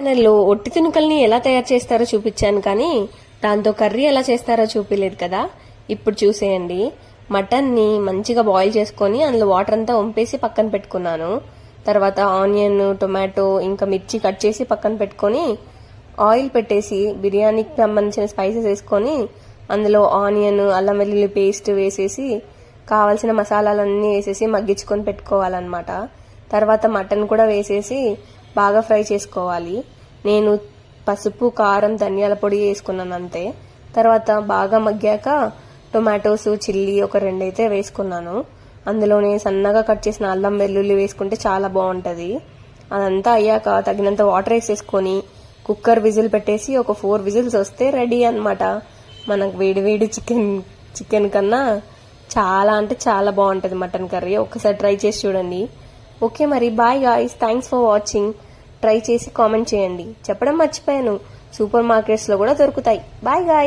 ఛానల్లో ఒట్టి తునుకల్ని ఎలా తయారు చేస్తారో చూపించాను, కానీ దాంతో కర్రీ ఎలా చేస్తారో చూపించలేదు కదా. ఇప్పుడు చూసేయండి. మటన్ని మంచిగా బాయిల్ చేసుకొని అందులో వాటర్ అంతా వంపేసి పక్కన పెట్టుకున్నాను. తర్వాత ఆనియన్, టొమాటో ఇంకా మిర్చి కట్ చేసి పక్కన పెట్టుకొని ఆయిల్ పెట్టేసి బిర్యానీకి సంబంధించిన స్పైసెస్ వేసుకొని అందులో ఆనియన్, అల్లం వెల్లుల్లి పేస్ట్ వేసేసి కావాల్సిన మసాలాలన్నీ వేసేసి మగ్గించుకొని పెట్టుకోవాలన్నమాట. తర్వాత మటన్ కూడా వేసేసి బాగా ఫ్రై చేసుకోవాలి. నేను పసుపు, కారం, ధనియాల పొడి వేసుకున్నాను అంతే. తర్వాత బాగా మగ్గాక టొమాటోస్, చిల్లీ ఒక 2 అయితే వేసుకున్నాను. అందులోనే సన్నగా కట్ చేసిన అల్లం వెల్లుల్లి వేసుకుంటే చాలా బాగుంటుంది. అదంతా అయ్యాక తగినంత వాటర్ వేసేసుకొని కుక్కర్ విజిల్ పెట్టేసి ఒక 4 విజిల్స్ వస్తే రెడీ అన్నమాట. మనకు వేడివేడి చికెన్ కన్నా చాలా అంటే చాలా బాగుంటుంది మటన్ కర్రీ. ఒకసారి ట్రై చేసి చూడండి. ఓకే మరి, bye guys, thanks for watching. Try చేసి కామెంట్ చేయండి. చెప్పడం మర్చిపోయాను, సూపర్ మార్కెట్స్లో కూడా దొరుకుతాయి. Bye guys.